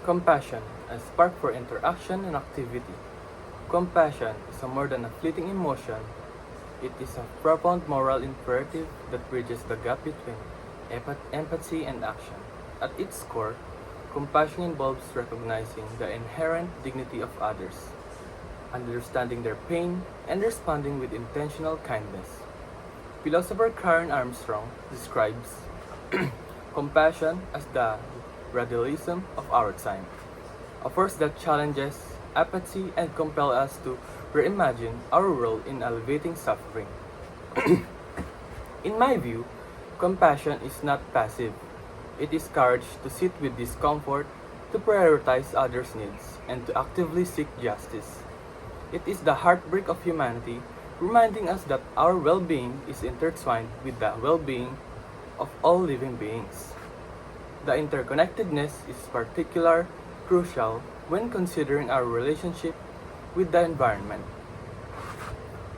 Compassion, a spark for interaction and activity. Compassion is more than a fleeting emotion. It is a profound moral imperative that bridges the gap between empathy and action. At its core, compassion involves recognizing the inherent dignity of others, understanding their pain, and responding with intentional kindness. Philosopher Karen Armstrong describes compassion as the radicalism of our time, a force that challenges apathy and compels us to reimagine our role in alleviating suffering. In my view, compassion is not passive. It is courage to sit with discomfort, to prioritize others' needs, and to actively seek justice. It is the heartbreak of humanity, reminding us that our well being is intertwined with the well being of all living beings. The interconnectedness is particularly crucial when considering our relationship with the environment.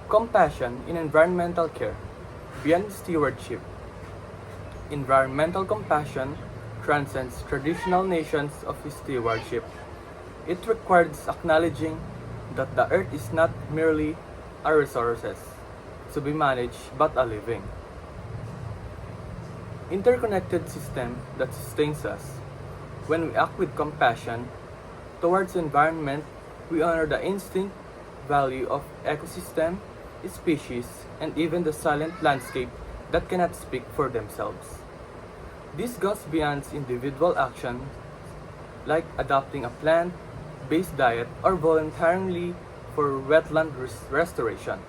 Compassion in environmental care, beyond stewardship. Environmental compassion transcends traditional notions of stewardship. It requires acknowledging that the earth is not merely a resource to be managed but a living, interconnected system that sustains us. When we act with compassion towards the environment, we honor the instinct value of ecosystem, species, and even the silent landscape that cannot speak for themselves. This goes beyond individual action like adopting a plant-based diet or voluntarily for wetland restoration.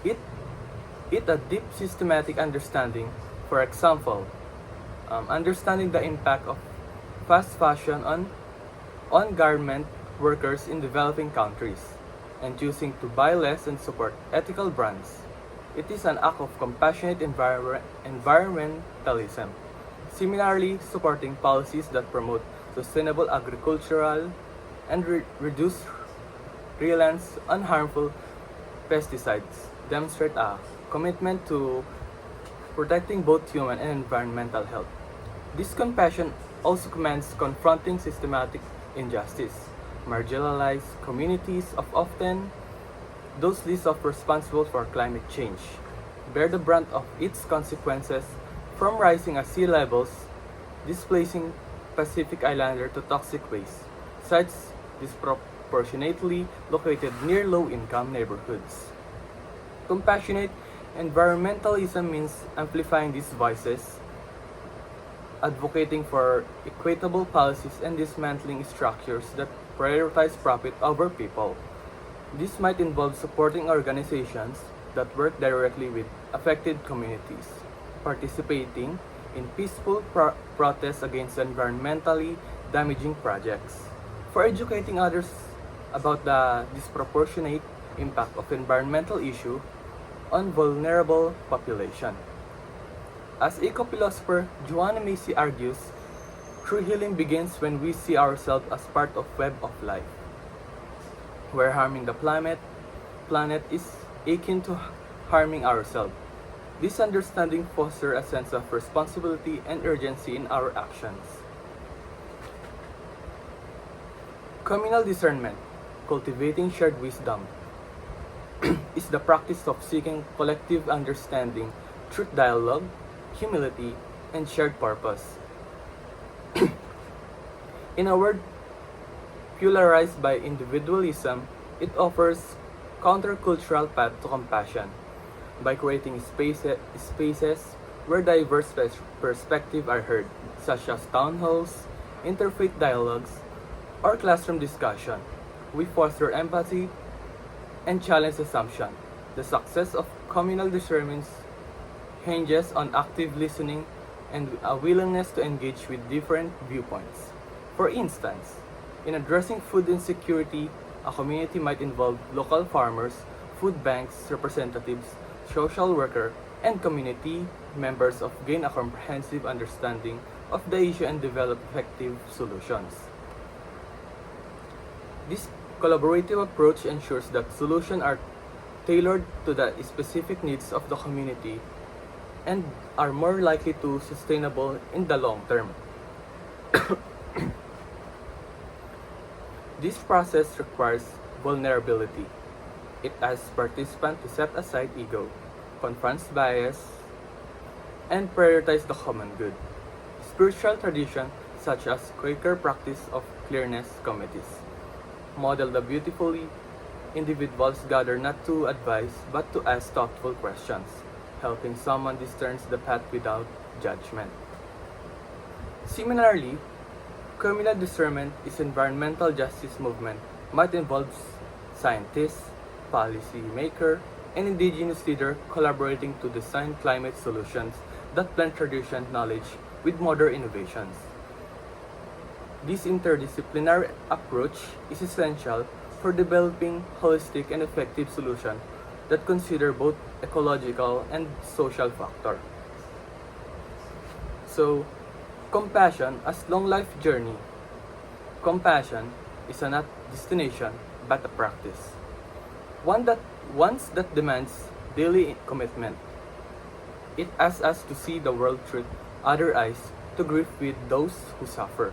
It, it a deep systematic understanding, for example, understanding the impact of fast fashion on garment workers in developing countries, and choosing to buy less and support ethical brands. It is an act of compassionate environmentalism. Similarly, supporting policies that promote sustainable agricultural and reduce reliance on harmful pesticides demonstrate a commitment to protecting both human and environmental health. This compassion also commands confronting systematic injustice. Marginalized communities of often those least of responsible for climate change bear the brunt of its consequences, from rising sea levels, displacing Pacific Islander to toxic waste, sites disproportionately located near low-income neighborhoods. Compassionate environmentalism means amplifying these voices, advocating for equitable policies and dismantling structures that prioritize profit over people. This might involve supporting organizations that work directly with affected communities, participating in peaceful protests against environmentally damaging projects, for educating others about the disproportionate impact of environmental issue on vulnerable population. As eco-philosopher Joanna Macy argues, true healing begins when we see ourselves as part of web of life, where harming the planet is akin to harming ourselves. This understanding fosters a sense of responsibility and urgency in our actions. Communal discernment, cultivating shared wisdom, is the practice of seeking collective understanding through dialogue, humility, and shared purpose. In a world polarized by individualism, it offers countercultural path to compassion by creating spaces where diverse perspectives are heard, such as town halls, interfaith dialogues, or classroom discussion. We foster empathy and challenge assumption. The success of communal discernment hinges on active listening and a willingness to engage with different viewpoints. For instance, in addressing food insecurity, a community might involve local farmers, food banks representatives, social workers, and community members to gain a comprehensive understanding of the issue and develop effective solutions. This collaborative approach ensures that solutions are tailored to the specific needs of the community and are more likely to sustainable in the long term. This process requires vulnerability. It asks participants to set aside ego, confronts bias, and prioritize the common good. Spiritual traditions such as Quaker practice of clearness committees model the beautifully individuals gather not to advise but to ask thoughtful questions, helping someone discern the path without judgment. Similarly, communal discernment is environmental justice movement might involve scientists, policymakers, and indigenous leaders collaborating to design climate solutions that blend traditional knowledge with modern innovations. This interdisciplinary approach is essential for developing holistic and effective solutions that consider both ecological and social factors. So, compassion as long life journey. Compassion is not destination but a practice. One that demands daily commitment. It asks us to see the world through other eyes, to grieve with those who suffer,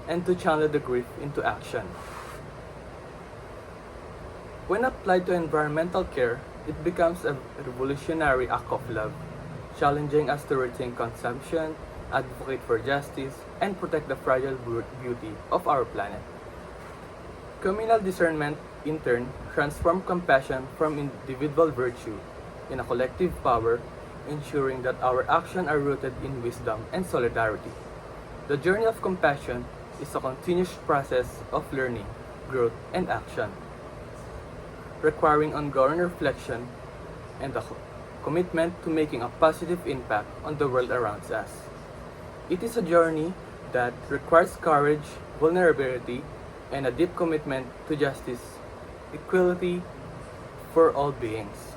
and to channel the grief into action. When applied to environmental care, it becomes a revolutionary act of love, challenging us to rethink consumption, advocate for justice, and protect the fragile beauty of our planet. Communal discernment, in turn, transforms compassion from individual virtue in a collective power, ensuring that our actions are rooted in wisdom and solidarity. The journey of compassion is a continuous process of learning, growth, and action, requiring ongoing reflection and a commitment to making a positive impact on the world around us. It is a journey that requires courage, vulnerability, and a deep commitment to justice, equality for all beings.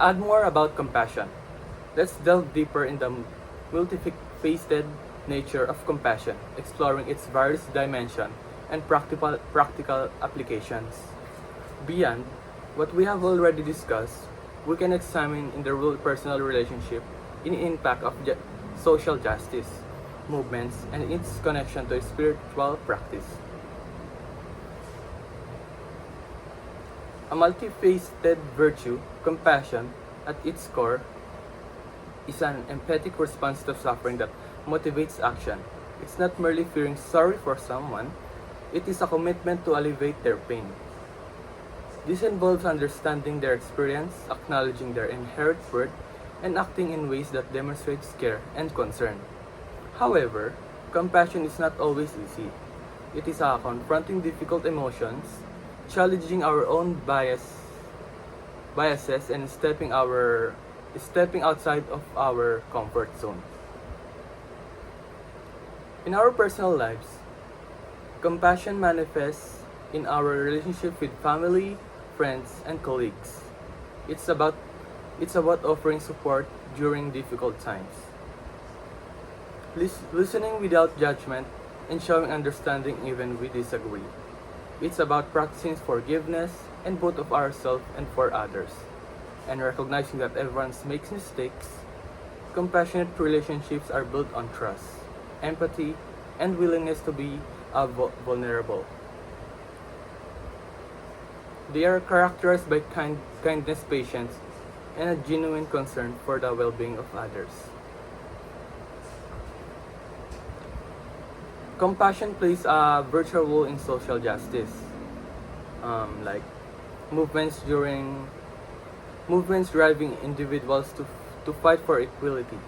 Add more about compassion. Let's delve deeper in the multifaceted nature of compassion, exploring its various dimensions and practical applications. Beyond what we have already discussed, we can examine in the real personal relationship in the impact of social justice movements and its connection to spiritual practice. A multifaceted virtue, compassion, at its core, is an empathic response to suffering that motivates action. It's not merely feeling sorry for someone, it is a commitment to alleviate their pain. This involves understanding their experience, acknowledging their inherent worth, and acting in ways that demonstrates care and concern. However, compassion is not always easy. It is a confronting difficult emotions, challenging our own biases, and stepping outside of our comfort zone. In our personal lives, compassion manifests in our relationship with family, friends, and colleagues. It's about offering support during difficult times, listening without judgment, and showing understanding even we disagree. It's about practicing forgiveness and both of ourselves and for others, and recognizing that everyone makes mistakes. Compassionate relationships are built on trust, empathy, and willingness to be vulnerable. They are characterized by kindness, patience, and a genuine concern for the well-being of others. Compassion plays a virtual role in social justice, like movements during movements driving individuals to fight for equality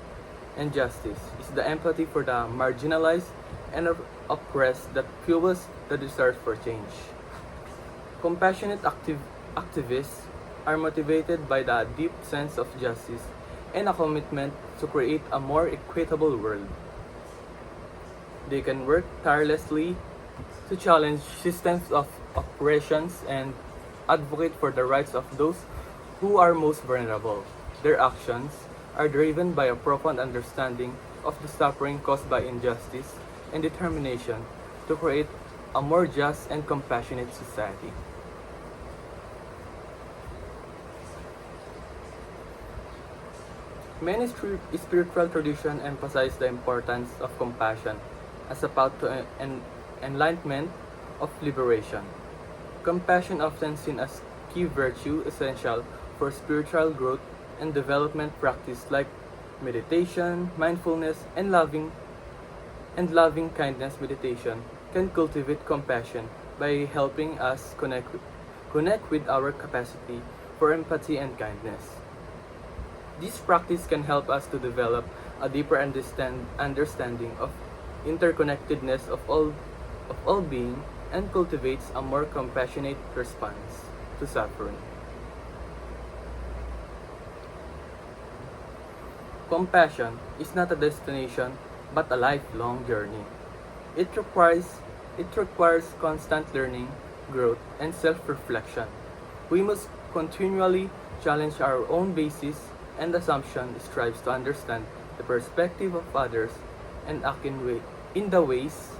and justice. Is the empathy for the marginalized and oppressed that fuels the desire for change. Compassionate activists are motivated by the deep sense of justice and a commitment to create a more equitable world. They can work tirelessly to challenge systems of oppressions and advocate for the rights of those who are most vulnerable. Their actions are driven by a profound understanding of the suffering caused by injustice and determination to create a more just and compassionate society. Many spiritual traditions emphasize the importance of compassion as a path to enlightenment of liberation. Compassion often seen as key virtue essential for spiritual growth and development practice like meditation, mindfulness, and loving kindness meditation can cultivate compassion by helping us connect with our capacity for empathy and kindness. This practice can help us to develop a deeper understanding of interconnectedness of all being and cultivates a more compassionate response to suffering. Compassion is not a destination but a lifelong journey. It requires it requires constant learning, growth, and self-reflection. We must continually challenge our own basis and assumption strives to understand the perspective of others and act in the ways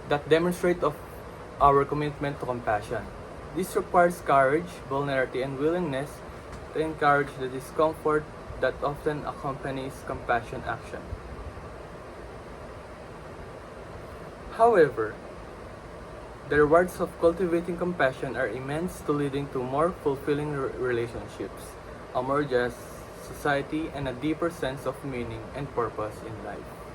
that demonstrate of our commitment to compassion. This requires courage, vulnerability, and willingness to encourage the discomfort that often accompanies compassion action. However, the rewards of cultivating compassion are immense to leading to more fulfilling relationships, a more just society, and a deeper sense of meaning and purpose in life.